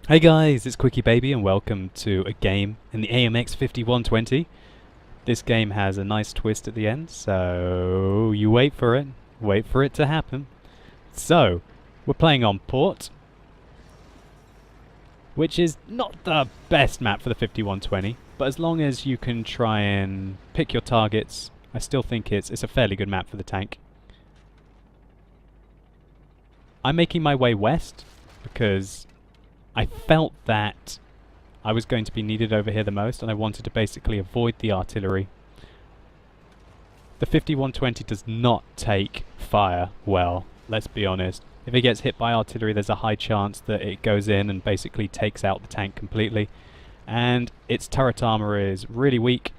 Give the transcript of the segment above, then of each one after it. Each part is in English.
Hey guys, it's Quickie Baby and welcome to a game in the AMX 5120. This game has a nice twist at the end, so you wait for it to happen. So, we're playing on Port, which is not the best map for the 5120, but as long as you can try and pick your targets, I still think it's a fairly good map for the tank. I'm making my way west because I felt that I was going to be needed over here the most, and I wanted to basically avoid the artillery. The 5120 does not take fire well, let's be honest. If it gets hit by artillery, there's a high chance that it goes in and basically takes out the tank completely. And its turret armor is really weak.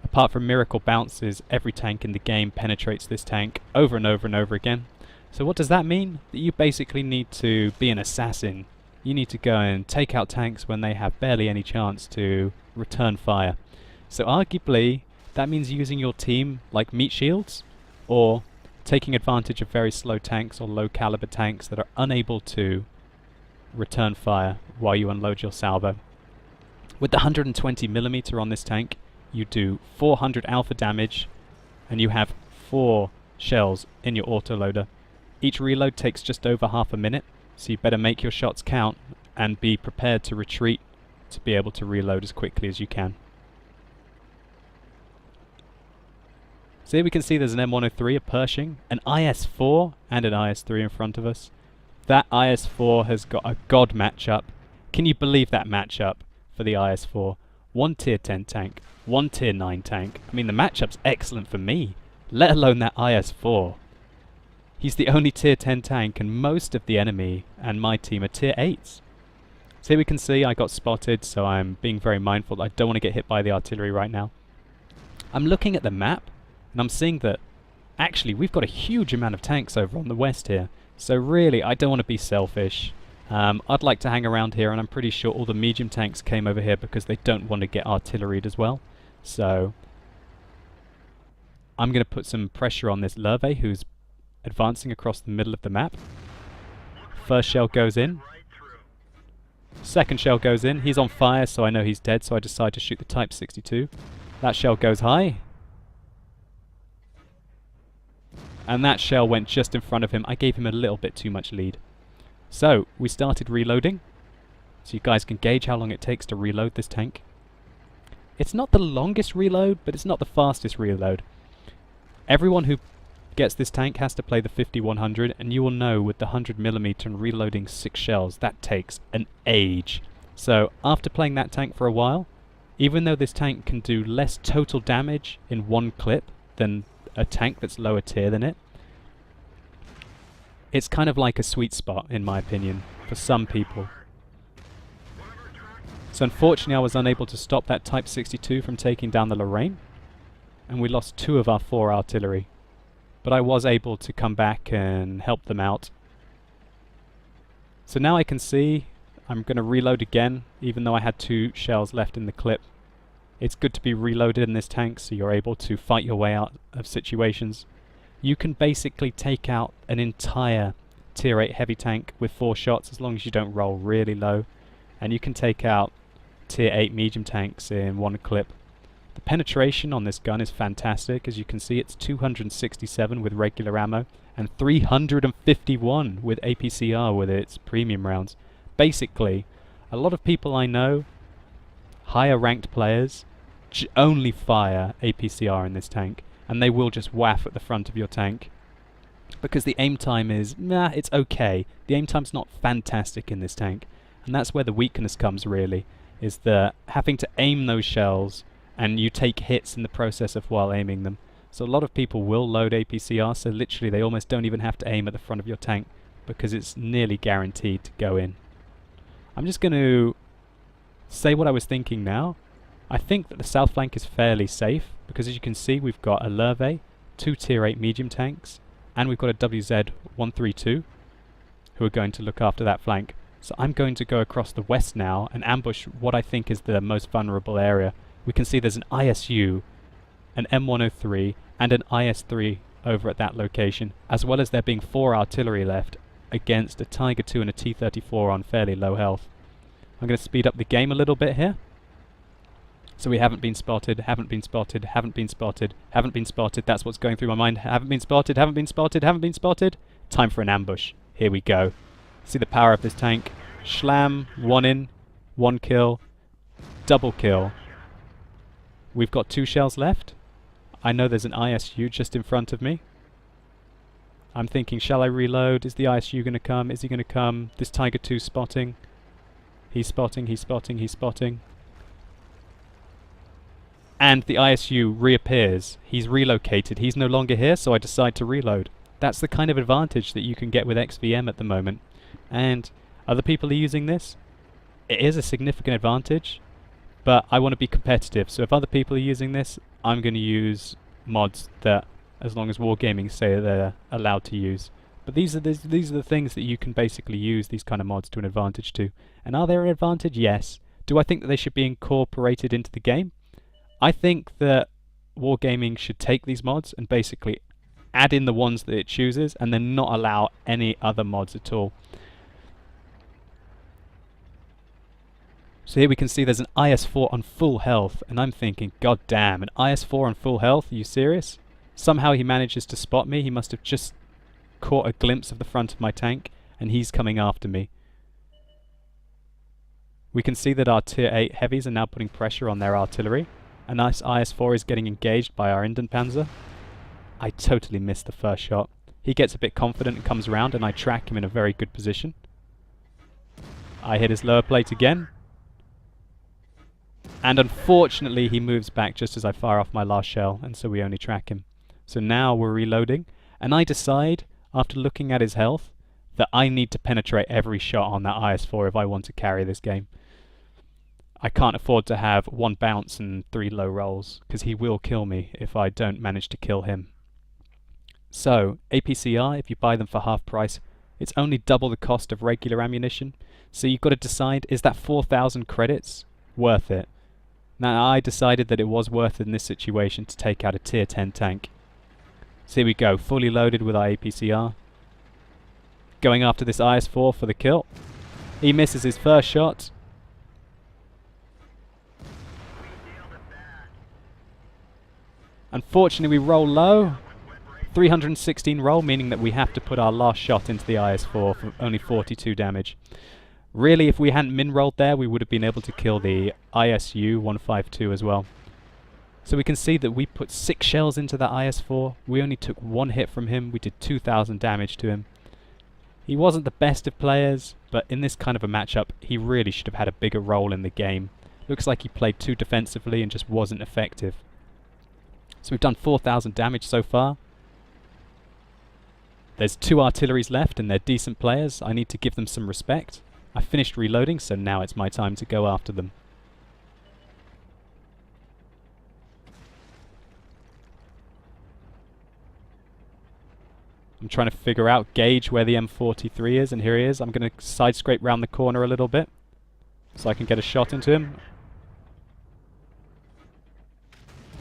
Apart from miracle bounces, every tank in the game penetrates this tank over and over and over again. So what does that mean? That you basically need to be an assassin. You need to go and take out tanks when they have barely any chance to return fire. So arguably, that means using your team like meat shields, or taking advantage of very slow tanks or low caliber tanks that are unable to return fire while you unload your salvo. With the 120mm on this tank, you do 400 alpha damage, and you have 4 shells in your autoloader. Each reload takes just over half a minute. So you better make your shots count and be prepared to retreat to be able to reload as quickly as you can. So here we can see there's an M103, a Pershing, an IS-4 and an IS-3 in front of us. That IS-4 has got a god matchup. Can you believe that matchup for the IS-4? One tier 10 tank, one tier 9 tank. I mean, the matchup's excellent for me, let alone that IS-4. He's the only tier 10 tank, and most of the enemy and my team are tier 8s. So here we can see I got spotted, so I'm being very mindful. I don't want to get hit by the artillery right now. I'm looking at the map, and I'm seeing that actually we've got a huge amount of tanks over on the west here. So really, I don't want to be selfish. I'd like to hang around here, and I'm pretty sure all the medium tanks came over here because they don't want to get artilleried as well. So I'm going to put some pressure on this Lurve, who's advancing across the middle of the map. First shell goes in. Second shell goes in. He's on fire, so I know he's dead, so I decide to shoot the Type 62. That shell goes high. And that shell went just in front of him. I gave him a little bit too much lead. So, we started reloading. So you guys can gauge how long it takes to reload this tank. It's not the longest reload, but it's not the fastest reload. Everyone who gets this tank has to play the 5100, and you will know with the 100mm and reloading 6 shells, that takes an age. So after playing that tank for a while, even though this tank can do less total damage in one clip than a tank that's lower tier than it, it's kind of like a sweet spot, in my opinion, for some people. So unfortunately I was unable to stop that Type 62 from taking down the Lorraine, and we lost 2 of our 4 artillery. But I was able to come back and help them out. So now I can see I'm going to reload again, even though I had 2 shells left in the clip. It's good to be reloaded in this tank, so you're able to fight your way out of situations. You can basically take out an entire tier 8 heavy tank with 4 shots, as long as you don't roll really low. And you can take out tier 8 medium tanks in 1 clip. The penetration on this gun is fantastic. As you can see, it's 267 with regular ammo and 351 with APCR with its premium rounds. Basically, a lot of people I know, higher ranked players, only fire APCR in this tank, and they will just waff at the front of your tank because the aim time is, it's okay. The aim time's not fantastic in this tank, and that's where the weakness comes really, is the having to aim those shells, and you take hits in the process of while aiming them. So a lot of people will load APCR, so literally they almost don't even have to aim at the front of your tank because it's nearly guaranteed to go in. I'm just going to say what I was thinking now. I think that the south flank is fairly safe because, as you can see, we've got a Lurve, 2 tier 8 medium tanks, and we've got a WZ-132 who are going to look after that flank. So I'm going to go across the west now and ambush what I think is the most vulnerable area. We can see there's an ISU, an M103, and an IS-3 over at that location, as well as there being 4 artillery left against a Tiger II and a T-34 on fairly low health. I'm going to speed up the game a little bit here. So we haven't been spotted, haven't been spotted, haven't been spotted, haven't been spotted. That's what's going through my mind. Haven't been spotted, haven't been spotted, haven't been spotted. Time for an ambush. Here we go. See the power of this tank. Schlam, one in, one kill, double kill. We've got 2 shells left. I know there's an ISU just in front of me. I'm thinking, shall I reload? Is the ISU going to come? Is he going to come? This Tiger 2's spotting. He's spotting, he's spotting, he's spotting. And the ISU reappears. He's relocated. He's no longer here, so I decide to reload. That's the kind of advantage that you can get with XVM at the moment. And other people are using this. It is a significant advantage, but I want to be competitive. So if other people are using this, I'm going to use mods that, as long as Wargaming say they're allowed to use. But these are the things that you can basically use these kind of mods to an advantage to. And are they an advantage? Yes. Do I think that they should be incorporated into the game? I think that Wargaming should take these mods and basically add in the ones that it chooses and then not allow any other mods at all. So here we can see there's an IS-4 on full health, and I'm thinking, god damn, an IS-4 on full health? Are you serious? Somehow he manages to spot me. He must have just caught a glimpse of the front of my tank, and he's coming after me. We can see that our tier 8 heavies are now putting pressure on their artillery. A nice IS-4 is getting engaged by our Indenpanzer. I totally missed the first shot. He gets a bit confident and comes around, and I track him in a very good position. I hit his lower plate again. And unfortunately he moves back just as I fire off my last shell, and so we only track him. So now we're reloading, and I decide, after looking at his health, that I need to penetrate every shot on that IS-4 if I want to carry this game. I can't afford to have 1 bounce and 3 low rolls, because he will kill me if I don't manage to kill him. So, APCR, if you buy them for half price, it's only double the cost of regular ammunition. So you've got to decide, is that 4,000 credits worth it? Now I decided that it was worth it in this situation to take out a tier 10 tank. So here we go, fully loaded with our APCR. Going after this IS-4 for the kill. He misses his first shot. Unfortunately we roll low. 316 roll, meaning that we have to put our last shot into the IS-4 for only 42 damage. Really, if we hadn't min-rolled there, we would have been able to kill the ISU-152 as well. So we can see that we put 6 shells into that IS-4. We only took 1 hit from him. We did 2,000 damage to him. He wasn't the best of players, but in this kind of a matchup, he really should have had a bigger role in the game. Looks like he played too defensively and just wasn't effective. So we've done 4,000 damage so far. There's 2 artilleries left and they're decent players. I need to give them some respect. I finished reloading, so now it's my time to go after them. I'm trying to figure out, gauge where the M43 is, and here he is. I'm going to side scrape round the corner a little bit so I can get a shot into him.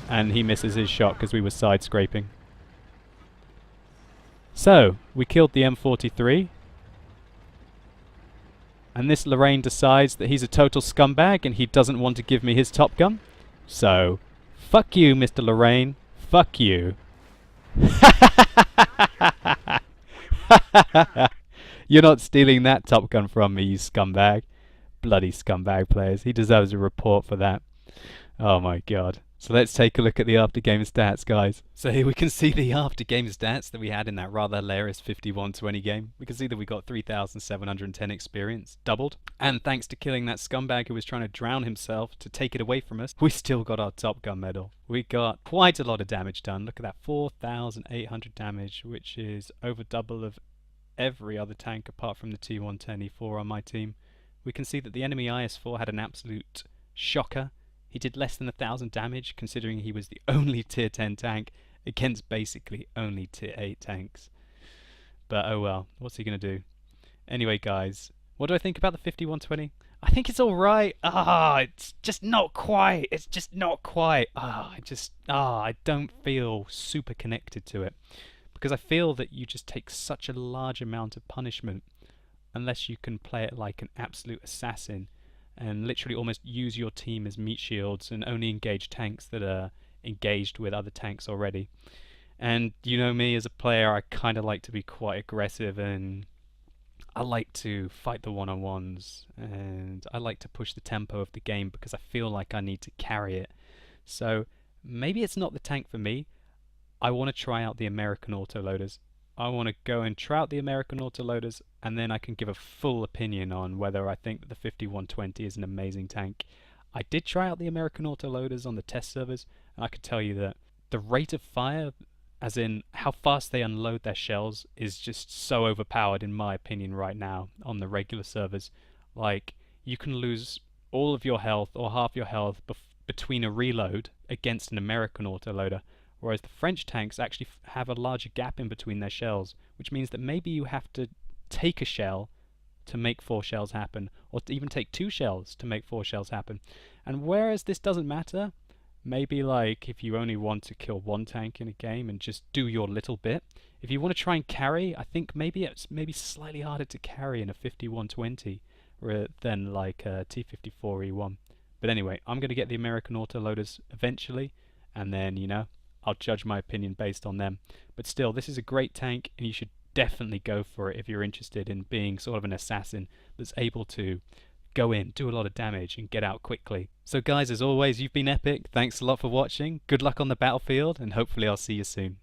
And he misses his shot because we were side scraping. So, we killed the M43. And this Lorraine decides that he's a total scumbag and he doesn't want to give me his Top Gun. So, fuck you, Mr. Lorraine. Fuck you. You're not stealing that Top Gun from me, you scumbag. Bloody scumbag players. He deserves a report for that. Oh my god. So let's take a look at the after game stats, guys. So here we can see the after game stats that we had in that rather hilarious 51-20 game. We can see that we got 3,710 experience, doubled. And thanks to killing that scumbag who was trying to drown himself to take it away from us, we still got our Top Gun medal. We got quite a lot of damage done. Look at that, 4,800 damage, which is over double of every other tank apart from the T110E4 on my team. We can see that the enemy IS-4 had an absolute shocker. He did less than 1,000 damage, considering he was the only tier 10 tank against basically only tier 8 tanks. But oh well, what's he going to do? Anyway, guys, what do I think about the 51-20? I think it's alright. It's just not quite. It's just not quite. I don't feel super connected to it. Because I feel that you just take such a large amount of punishment unless you can play it like an absolute assassin and literally almost use your team as meat shields and only engage tanks that are engaged with other tanks already. And you know me as a player, I kind of like to be quite aggressive, and I like to fight the one-on-ones, and I like to push the tempo of the game because I feel like I need to carry it. So maybe it's not the tank for me. I want to try out the American autoloaders. I want to go and try out the American autoloaders, and then I can give a full opinion on whether I think that the 5120 is an amazing tank. I did try out the American autoloaders on the test servers, and I can tell you that the rate of fire, as in how fast they unload their shells, is just so overpowered in my opinion right now on the regular servers. Like, you can lose all of your health or half your health between a reload against an American autoloader, whereas the French tanks actually have a larger gap in between their shells, which means that maybe you have to take a shell to make 4 shells happen, or to even take 2 shells to make 4 shells happen. And whereas this doesn't matter, maybe like if you only want to kill 1 tank in a game and just do your little bit, if you want to try and carry, I think maybe it's slightly harder to carry in a 5120 than like a T54E1. But anyway, I'm going to get the American autoloaders eventually, and then, you know, I'll judge my opinion based on them. But still, this is a great tank, and you should definitely go for it if you're interested in being sort of an assassin that's able to go in, do a lot of damage, and get out quickly. So guys, as always, you've been epic. Thanks a lot for watching. Good luck on the battlefield, and hopefully I'll see you soon.